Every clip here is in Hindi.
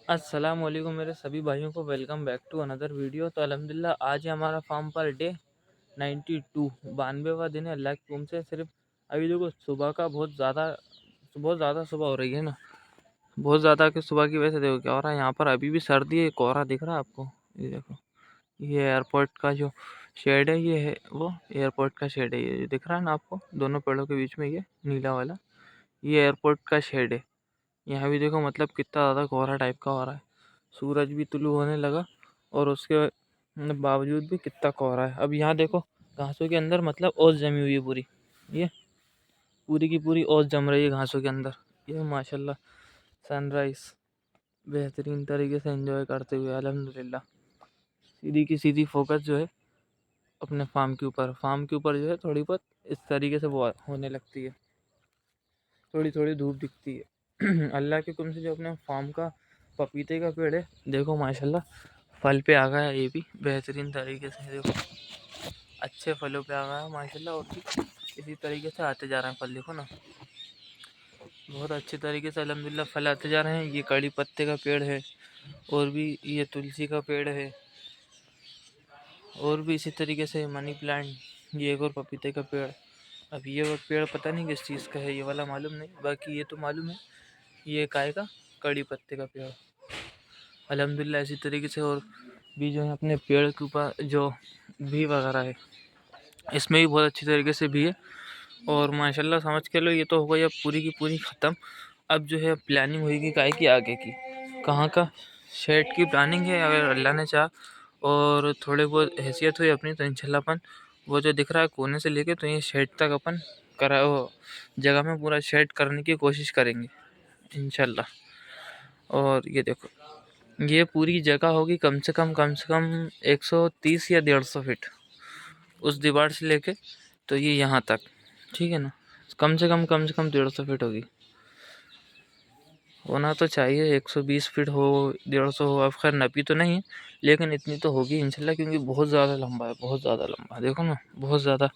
अस्सलाम वालेकुम मेरे सभी भाइयों को welcome back to another video. तो अल्हम्दुलिल्लाह आज है हमारा फार्म पर डे 92 92वां दिन है अल्लाह के हुक्म से। सिर्फ अभी देखो सुबह का बहुत ज़्यादा सुबह हो रही है ना, बहुत ज़्यादा कि सुबह की वजह से देखो क्या हो रहा है। यहाँ पर अभी भी सर्दी है, कोहरा दिख रहा है आपको। ये देखो, ये एयरपोर्ट का जो शेड है, ये है वो एयरपोर्ट का शेड है। ये दिख रहा है ना आपको, दोनों पेड़ों के बीच में ये नीला वाला, ये एयरपोर्ट का शेड है। यहाँ भी देखो मतलब कितना ज़्यादा कोहरा टाइप का हो रहा है। सूरज भी तुलू होने लगा और उसके बावजूद भी कितना कोहरा है। अब यहाँ देखो घासों के अंदर मतलब ओस जमी हुई है पूरी, ये पूरी की पूरी ओस जम रही है घासों के अंदर। ये माशाल्लाह सनराइज बेहतरीन तरीके से एंजॉय करते हुए अल्हम्दुलिल्लाह। सीधी की सीधी फोकस जो है अपने फार्म के ऊपर जो है थोड़ी बहुत इस तरीके से वो होने लगती है, थोड़ी थोड़ी धूप दिखती है। अल्लाह के हुक्म से जो अपने फार्म का पपीते का पेड़ है देखो माशाल्लाह फल पे आ गया, ये भी बेहतरीन तरीके से देखो अच्छे फलों पे आ गया माशाल्लाह। और भी इसी तरीके से आते जा रहे हैं फल, देखो ना बहुत अच्छे तरीके से अल्हम्दुलिल्लाह फल आते जा रहे हैं। ये कड़ी पत्ते का पेड़ है और भी ये तुलसी का पेड़ है और भी इसी तरीके से मनी प्लांट, ये एक और पपीते का पेड़। अब ये वो पेड़ पता नहीं किस चीज़ का है, ये वाला मालूम नहीं, बाकी ये तो मालूम है ये काय का कड़ी पत्ते का पेड़ अल्हम्दुलिल्लाह। इसी तरीके से और भी जो है अपने पेड़ के ऊपर जो भी वगैरह है इसमें भी बहुत अच्छी तरीके से भी है। और माशाल्लाह समझ के लो ये तो हो गई अब पूरी की पूरी ख़त्म। अब जो है प्लानिंग होगी काय की आगे की, कहाँ का शेड की प्लानिंग है। अगर अल्लाह ने चाहा और थोड़े बहुत हैसियत हुई अपनी तो इंशाल्लाह अपन वो जो दिख रहा है कोने से लेके तो ये शेड तक अपन करा वो जगह में पूरा शेड करने की कोशिश करेंगे इंशाल्लाह। और ये देखो ये पूरी जगह होगी कम से कम 130 या 150 फीट उस दीवार से लेके तो ये यहाँ तक, ठीक है ना। कम से कम 150 फीट होगी, होना तो चाहिए। 120 फीट हो 150 हो, अब खैर नपी तो नहीं लेकिन इतनी तो होगी इंशाल्लाह, क्योंकि बहुत ज़्यादा लंबा है, बहुत ज़्यादा लंबा है। देखो ना बहुत ज़्यादा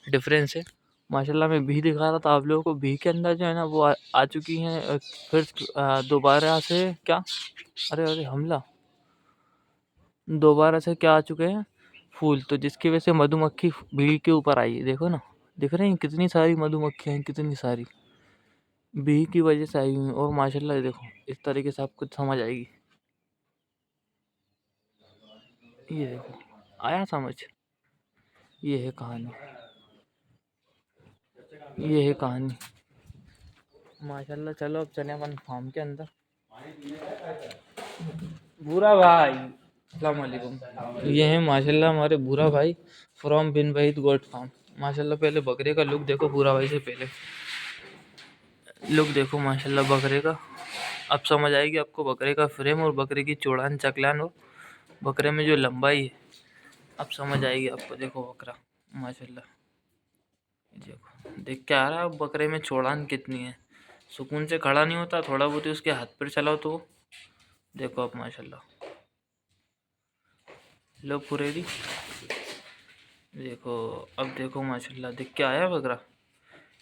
डिफरेंस है माशाल्लाह। मैं भी दिखा रहा था आप लोगों को, भी के अंदर जो है ना वो आ चुकी हैं फिर दोबारा से क्या, अरे अरे हमला, दोबारा से क्या आ चुके हैं फूल, तो जिसकी वजह से मधुमक्खी भीड़ के ऊपर आई है। देखो ना दिख रही हैं कितनी सारी मधुमक्खियाँ हैं, कितनी सारी भीड़ की वजह से आई हुई हैं। और माशाल्लाह देखो इस तरीके से आपको समझ आएगी। ये देखो आया समझ, ये है कहानी, ये है कहानी माशाल्लाह। चलो अब चले अपन फार्म के अंदर। भूरा भाई अस्सलाम वालेकुम, ये है माशाल्लाह हमारे भूरा भाई from Bin Waheed goat farm. माशाल्लाह पहले बकरे का लुक देखो, भूरा भाई से पहले लुक देखो माशाल्लाह बकरे का। अब समझ आएगी आपको बकरे का फ्रेम और बकरे की चौड़ान चकलान और बकरे में जो लंबाई है, अब समझ आएगी आपको। देखो बकरा माशाल्लाह, देखो देख के आ रहा है अब बकरे में चौड़ान कितनी है। सुकून से खड़ा नहीं होता, थोड़ा बहुत ही उसके हाथ पर चलाओ तो देखो अब माशाल्लाह। लो पुरेरी देखो, अब देखो माशाल्लाह देख के आया बकरा।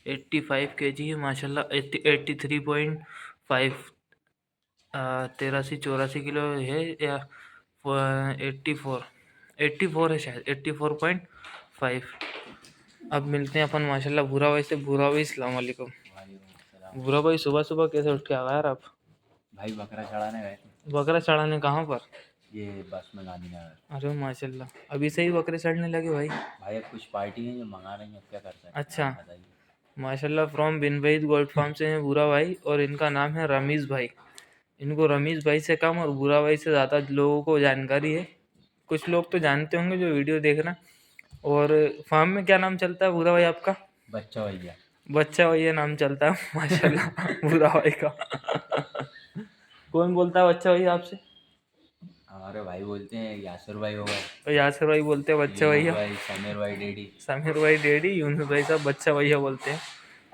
85 kg है माशाल्लाह, 83.5 83-84 किलो है या 84 है शायद, 84.5। अब मिलते हैं अपन माशाल्लाह भूरा भाई से। भूरा भाई अस्सलाम वालेकुम। भूरा भाई सुबह सुबह कैसे उठ के आ गए यार आप? भाई बकरा चढ़ाने गए थे। बकरा चढ़ाने कहाँ पर? ये बस में गांधीनगर। अरे माशाल्लाह अभी से ही बकरे चढ़ने लगे भाई। भाई अब कुछ पार्टी है जो मंगा रही है, अब क्या कर सकते हैं, अच्छा आप बताइए। माशाल्लाह from Bin Waheed gold farm से हैं भूरा भाई और इनका नाम है रमीज़ भाई। इनको रमीज़ भाई से कम और भूरा भाई से ज़्यादा लोगों को जानकारी है। कुछ लोग तो जानते होंगे जो वीडियो देख रहे हैं। और फार्म में क्या नाम चलता है भूरा भाई आपका? बच्चा भैया। बच्चा भैया नाम चलता है माशाल्लाह भूरा भाई का। कौन बोलता है बच्चा भैया आपसे? हमारे भाई बोलते हैं, यासर भाई हो गए, तो यासिर भाई बोलते हैं बच्चा यूनुस भैया, भाई, समीर भाई, डेडी। समीर भाई डैडी, यूनुस भाई साहब बच्चा भैया बोलते हैं।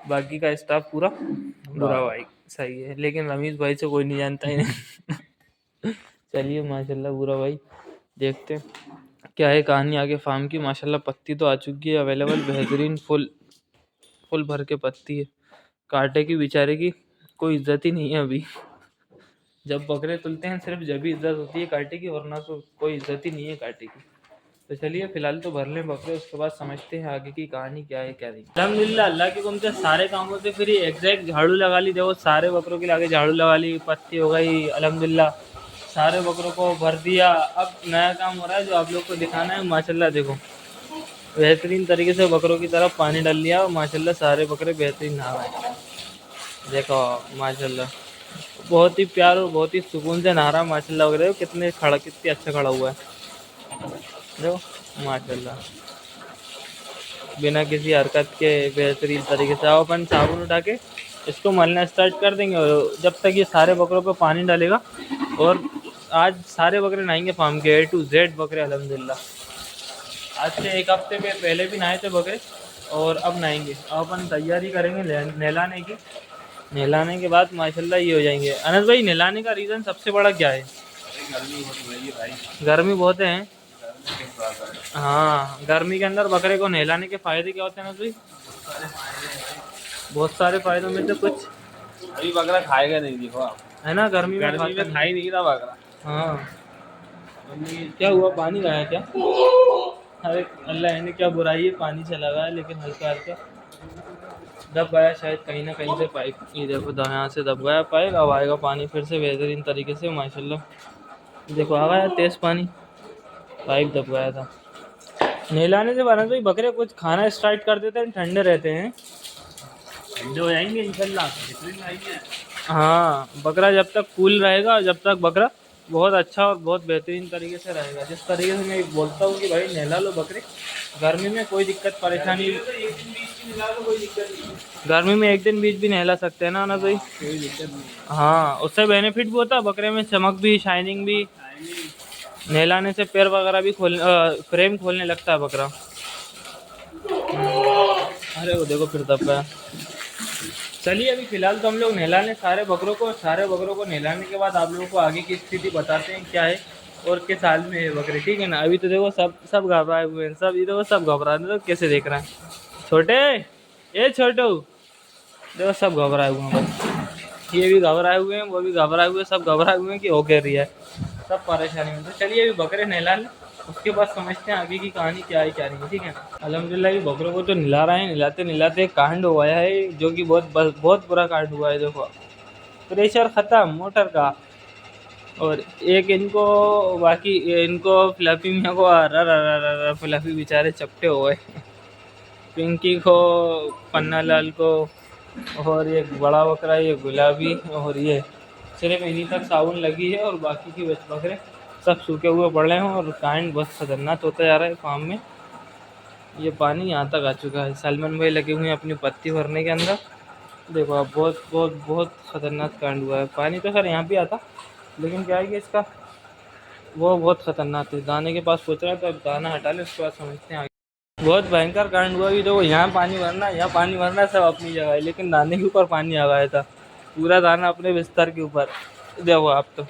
बाकी का स्टाफ पूरा बुरा बुरा भाई। भाई सही है, लेकिन रमीज भाई से कोई नहीं जानता ही नहीं। चलिए माशाल्लाह बुरा भाई, देखते हैं क्या है कहानी आगे फार्म की। माशाल्लाह पत्ती तो आ चुकी है अवेलेबल, बेहतरीन फुल फुल भर के पत्ती है। कांटे की बेचारे की कोई इज्जत ही नहीं है अभी। जब बकरे तुलते हैं सिर्फ जब ही इज्जत होती है कांटे की, वरना तो कोई इज्जत ही नहीं है कांटे की। तो चलिए फिलहाल तो भर लें बकरे, उसके बाद समझते हैं आगे की कहानी क्या है क्या नहीं। अल्हम्दुलिल्लाह अल्लाह के हुक्म से सारे कामों से फिर एग्जैक्ट झाड़ू लगा ली। देखो सारे बकरों के आगे झाड़ू लगा ली, पत्ती हो गई, अल्हम्दुलिल्लाह सारे बकरों को भर दिया। अब नया काम हो रहा है जो आप लोग को दिखाना है। माशाल्लाह देखो बेहतरीन तरीके से बकरों की तरफ पानी डाल लिया और माशाल्लाह सारे बकरे बेहतरीन नहा रहे हैं। देखो माशाल्लाह बहुत ही प्यार और बहुत ही सुकून से नहा रहा माशाल्लाह वगैरह। कितने अच्छा खड़ा हुआ है देखो माशाल्लाह, बिना किसी हरकत के बेहतरीन तरीके से। आओ अपन साबुन उठा के इसको मलना स्टार्ट कर देंगे और जब तक ये सारे बकरों पे पानी डालेगा। और आज सारे बकरे नहाएंगे फार्म के A to Z बकरे अल्हम्दुलिल्लाह। आज से एक हफ्ते में पहले भी नहाए थे बकरे और अब नहाएंगे। अब अपन तैयारी करेंगे नहलाने की। नहलाने के बाद माशाल्लाह ये हो जाएंगे। अनस भाई नहलाने का रीज़न सबसे बड़ा क्या है? गर्मी बहुत हो रही है भाई। गर्मी बहुत है। गर्मी के बराबर है। हाँ गर्मी के अंदर बकरे को नहलाने के फ़ायदे क्या होते हैं अनस भाई? बहुत सारे फ़ायदों में से कुछ अभी बकरा खाएगा नहीं, देखो आप है ना। गर्मी में खा ही नहीं रहा बकरा। हाँ क्या हुआ, पानी गया क्या? अरे अल्लाह ने क्या बुराई है, पानी चला गया लेकिन हल्का हल्का दब गया शायद कहीं ना कहीं से पाइप। ये देखो यहाँ से दब गया पाइप, अब आएगा पानी फिर से बेहतरीन तरीके से माशाल्लाह। देखो आ गया तेज़ पानी, पाइप दब गया था। नहलाने से बाद भाई बकरे कुछ खाना स्टार्ट कर देते हैं, ठंडे रहते हैं, ठंडे हो जाएंगे इंशाल्लाह। हाँ बकरा जब तक कूल रहेगा, जब तक बकरा बहुत अच्छा और बहुत बेहतरीन तरीके से रहेगा। जिस तरीके से मैं बोलता हूँ कि भाई नहला लो बकरे, गर्मी में कोई दिक्कत परेशानी, गर्मी में एक दिन बीच भी नहला सकते हैं ना ना भाई, कोई दिक्कत नहीं। हाँ उससे बेनिफिट भी होता है बकरे में, चमक भी, शाइनिंग भी। नहलाने से पैर वगैरह भी फ्रेम खोलने लगता है बकरा। अरे वो देखो फिर दब गया। चलिए अभी फ़िलहाल तो हम लोग नहला लें सारे बकरों को। सारे बकरों को नहलाने के बाद आप लोगों को आगे की स्थिति बताते हैं क्या है और किस हाल में है बकरे, ठीक है ना। अभी तो देखो सब घबराए हुए हैं, सब इधर सब घबरा रहे हैं। तो कैसे देख रहे हैं छोटे, ये छोटू देखो सब घबराए हुए हैं। बस ये भी घबराए हुए हैं, वो भी घबराए हुए हैं, सब घबराए हुए हैं कि हो क्या रही है, सब परेशानी में। तो चलिए अभी बकरे नहला लें, उसके बाद समझते हैं आगे की कहानी क्या है क्या नहीं है, ठीक है। अल्हम्दुलिल्लाह ये बकरों को तो नहला रहे हैं, नहलाते नहलाते कांड हो गया है जो कि बहुत बुरा कांड हुआ है। देखो प्रेशर ख़त्म मोटर का, और एक इनको बाकी इनको फ्लफी मियाँ को फ्लफी बेचारे चपटे हो गए। पिंकी को, पन्ना लाल को, और ये बड़ा बकरा ये गुलाबी, और ये सिर्फ इन्हीं तक साबुन लगी है और बाकी की बकरे सब सूखे हुए पड़े हैं। और कांड बहुत खतरनाक होता जा रहा है फार्म में। ये पानी यहाँ तक आ चुका है, सलमान भाई लगे हुए हैं अपनी पत्ती भरने के अंदर। देखो अब बहुत बहुत बहुत ख़तरनाक कांड हुआ है। पानी तो खैर यहाँ भी आता, लेकिन क्या है कि इसका वो बहुत ख़तरनाक है। दाने के पास पहुँच रहा है तो अब दाना हटा ले, उसके बाद समझते हैं आगे। बहुत भयंकर कांड हुआ। भी देखो यहाँ पानी भरना सब अपनी जगह है, लेकिन दाने के ऊपर पानी आ गया था। पूरा दाना अपने बिस्तर के ऊपर, देखो आप तो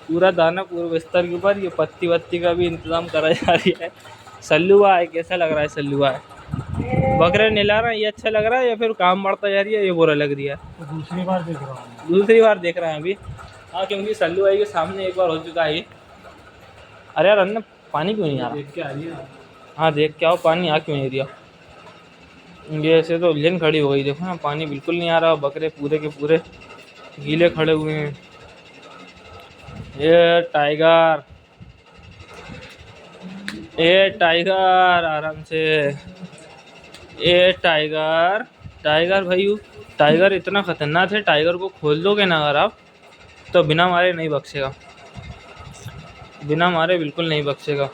पूरा दाना पूरे बिस्तर के ऊपर। ये पत्ती वत्ती का भी इंतज़ाम करा जा रही है। सल्लुआ है, कैसा लग रहा है सल्लुआ है? बकरे नहला रहा है ये अच्छा लग रहा है या फिर काम बढ़ता जा रही है ये बुरा लग रही है? दूसरी बार देख रहा हूँ। दूसरी बार देख रहे हैं अभी। हाँ क्योंकि सल्लू भाई के सामने एक बार हो चुका है ये। अरे यार अन्ना पानी क्यों नहीं आ रहा? देख के आ रही है। हाँ देख के आओ, पानी आ क्यों नहीं रहा? ये ऐसे तो लेन खड़ी हो गई, देखो ना पानी बिल्कुल नहीं आ रहा। बकरे पूरे के पूरे गीले खड़े हुए हैं। ये टाइगर, ये टाइगर आराम से, ये टाइगर, टाइगर भाई टाइगर इतना ख़तरनाक है। टाइगर को खोल दोगे ना अगर आप तो बिना मारे नहीं बख्शेगा, बिना मारे बिल्कुल नहीं बख्शेगा।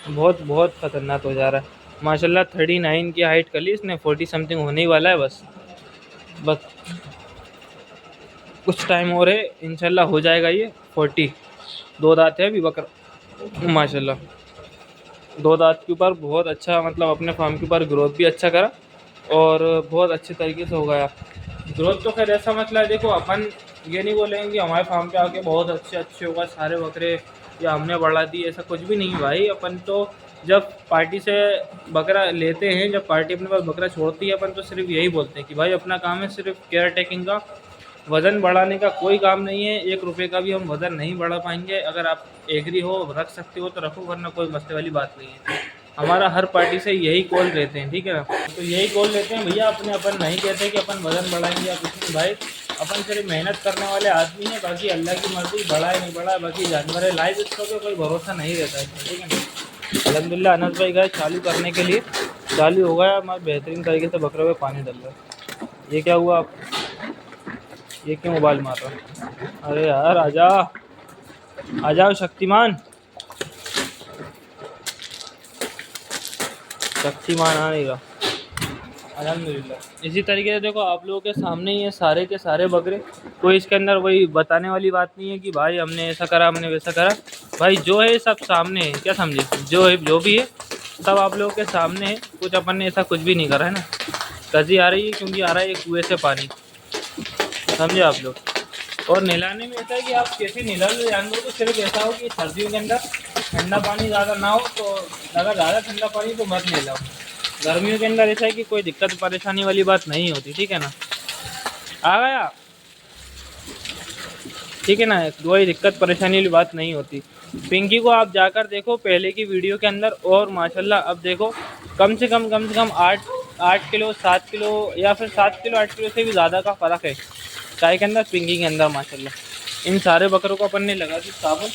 बहुत बहुत ख़तरनाक हो जा रहा है। माशाल्लाह 39 की हाइट कर ली इसने, 40 समथिंग होने ही वाला है। बस कुछ टाइम और है, इंशाल्लाह हो जाएगा ये 40। 2 दांत है अभी बकरा माशाल्लाह, 2 दांत के ऊपर बहुत अच्छा, मतलब अपने फार्म के ऊपर ग्रोथ भी अच्छा करा और बहुत अच्छे तरीके से हो गया। ग्रोथ तो खैर ऐसा मतलब है, देखो अपन ये नहीं बोलेंगे कि हमारे फार्म पे आके बहुत अच्छे होगा सारे बकरे या हमने बढ़ा दी, ऐसा कुछ भी नहीं भाई। अपन तो जब पार्टी से बकरा लेते हैं, जब पार्टी अपने पास बकरा छोड़ती है, अपन तो सिर्फ यही बोलते हैं कि भाई अपना काम है सिर्फ केयर टेकिंग का, वज़न बढ़ाने का कोई काम नहीं है, 1 रुपये का भी हम वज़न नहीं बढ़ा पाएंगे। अगर आप एग्री हो, रख सकते हो तो रखो, वरना कोई मसले वाली बात नहीं है। हमारा हर पार्टी से यही कॉल रहते हैं, ठीक है ना। तो यही कॉल रहते हैं भैया, अपने अपन नहीं कहते कि अपन वज़न बढ़ाएंगे या कुछ नहीं भाई, अपन सिर्फ मेहनत करने वाले आदमी हैं। बाकी अल्लाह की मर्ज़ी, बढ़ाए नहीं बढ़ाए, बाकी जानवर है लाइव, इसका तो कोई भरोसा नहीं रहता है, ठीक है ना। अल्हम्दुलिल्लाह अनस भाई गए चालू करने के लिए, चालू हो गया हमारा बेहतरीन तरीके से। बकरे में पानी डल रहा है। ये क्या हुआ आप, ये क्यों उबाल मार रहा है? अरे यार आजा, आ जाओ शक्तिमान, शक्तिमान आ नहीं रहा। अल्हम्दुलिल्लाह इसी तरीके से देखो आप लोगों के सामने ही है सारे के सारे बकरे। कोई इसके अंदर वही बताने वाली बात नहीं है कि भाई हमने ऐसा करा, हमने वैसा करा। भाई जो है सब सामने है, क्या समझे, जो है जो भी है सब आप लोगों के सामने है। कुछ अपन ने ऐसा कुछ भी नहीं करा है ना। कजी आ रही है क्योंकि आ रहा है एक कुएँ से पानी, समझे आप लोग। और नहलाने में ऐसा है कि आप कैसे नहला लो जानवर को, सिर्फ ऐसा हो कि सर्दियों के अंदर ठंडा पानी ज़्यादा ना हो, तो अगर ज़्यादा ठंडा पानी तो मत नहलाओ। गर्मियों के अंदर ऐसा है कि कोई दिक्कत परेशानी वाली बात नहीं होती, ठीक है ना। आ गया, ठीक है ना, कोई दिक्कत परेशानी वाली बात नहीं होती। पिंकी को आप जाकर देखो पहले की वीडियो के अंदर, और माशाल्लाह अब देखो कम से कम 8 किलो 7 किलो या फिर 7 किलो 8 किलो से भी ज़्यादा का फ़र्क है चाय के अंदर, पिंकी के अंदर माशाल्लाह। इन सारे बकरों को अपन ने लगा दी साबुन,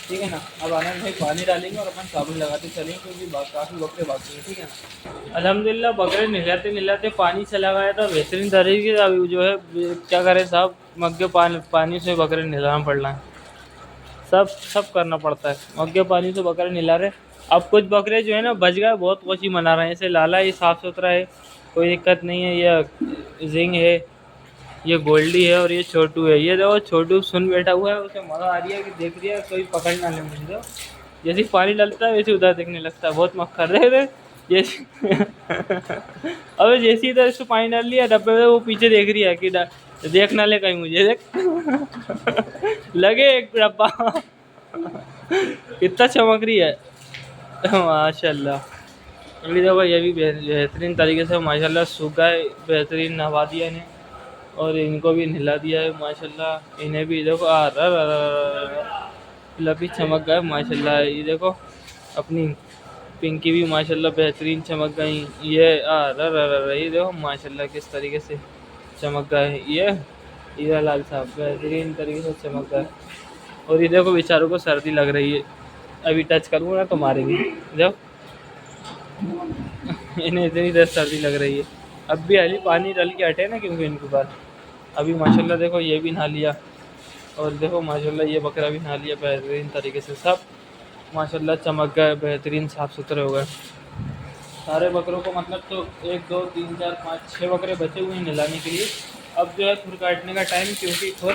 ठीक है ना। अब आनंद भाई पानी डालेंगे और अपन साबुन लगाते चलेंगे क्योंकि काफ़ी बकरे बाकी हैं, ठीक है ना। अल्हम्दुलिल्लाह बकरे नहलाते पानी चला गया था बेहतरीन तरीके से। अभी जो है क्या करें साहब, मग्गे पानी से बकरे नहलाना पड़ रहा है, सब करना पड़ता है। मग्गे पानी से बकरे नहला रहे। अब कुछ बकरे जो है ना बच गए, बहुत खुशी मना रहे हैं। ऐसे लाला ये साफ़ सुथरा है, कोई दिक्कत नहीं है। ये जिंग है, ये गोल्डी है और ये छोटू है। ये देखो छोटू सुन बैठा हुआ है, उसे मज़ा आ रही है कि देख रही है कोई पकड़ ना ले मुझे। जैसे पानी डलता है वैसे उधर देखने लगता है, बहुत मक्खर रहे जैसे अबे जैसे इधर इसको पानी डाल लिया डब्बे में, वो पीछे देख रही है कि देख ना ले कहीं मुझे, देख लगे एक डब्बा कितना चमक रही है माशाल्लाह। अभी देखो ये भी बेहतरीन तरीके से माशाल्लाह सूख गए, बेहतरीन नहवा दिया इन्हें और इनको भी नहला दिया है माशाल्लाह। इन्हें भी देखो लपी चमक गए माशाल्लाह। ये देखो अपनी पिंकी भी माशाल्लाह बेहतरीन चमक गई। ये ये देखो माशाल्लाह किस तरीके से चमक गए। ये हीरा लाल साहब बेहतरीन तरीके से चमक गए। और ये देखो बेचारों को सर्दी लग रही है, अभी टच करूँगा ना तो मारेंगे। देखो इन्हें इतनी देर सर्दी लग रही है। अब भी हाली पानी डाल के हटे ना क्योंकि इनके पास अभी माशाल्लाह देखो ये भी नहा लिया और देखो माशाल्लाह ये बकरा भी नहा लिया बेहतरीन तरीके से। सब माशाल्लाह चमक गए, बेहतरीन साफ़ सुथरे हो गए सारे बकरों को। मतलब तो 1 2 3 4 5 6 बकरे बचे हुए हैं नहलाने के लिए। अब जो है खुर काटने का टाइम, क्योंकि खुर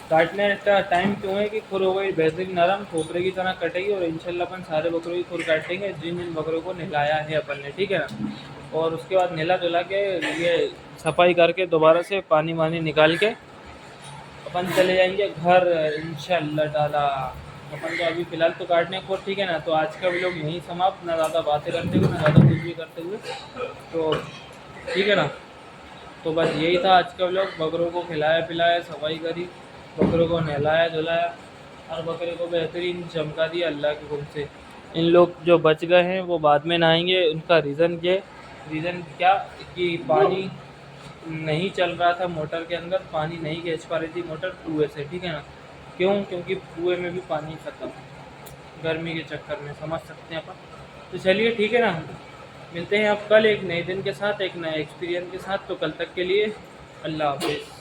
काटने का टाइम क्यों है कि खुर हो गई बेहतरीन नरम, खोपरे की तरह कटेगी। और इंशाल्लाह अपन सारे बकरों की खुर काटेंगे जिन जिन बकरों को नहलाया है अपन ने, ठीक है ना। और उसके बाद नहला धुला के ये सफाई करके दोबारा से पानी वानी निकाल के अपन चले जाएंगे घर इंशाल्लाह ताला। अपन तो अभी फ़िलहाल तो काटने को, ठीक है ना। तो आज का व्लॉग यहीं समाप्त, ना ज़्यादा बातें करते हुए ना ज़्यादा कुछ भी करते हुए, तो ठीक है ना। तो बस यही था आज का व्लॉग। बकरों को खिलाया पिलाया, सफाई करी, बकरों को नहलाया धुलाया, हर बकरे को बेहतरीन चमका दिया अल्लाह के हुक्म से। इन लोग जो बच गए हैं वो बाद में नहाएंगे। उनका रीज़न क्या कि पानी नहीं चल रहा था मोटर के अंदर, पानी नहीं खींच पा रही थी मोटर कुएँ से, ठीक है ना। क्यों? क्योंकि कुएँ में भी पानी ख़त्म, गर्मी के चक्कर में, समझ सकते हैं अपन। तो चलिए ठीक है ना, मिलते हैं अब कल एक नए दिन के साथ, एक नए एक्सपीरियंस के साथ। तो कल तक के लिए अल्लाह हाफ़िज़।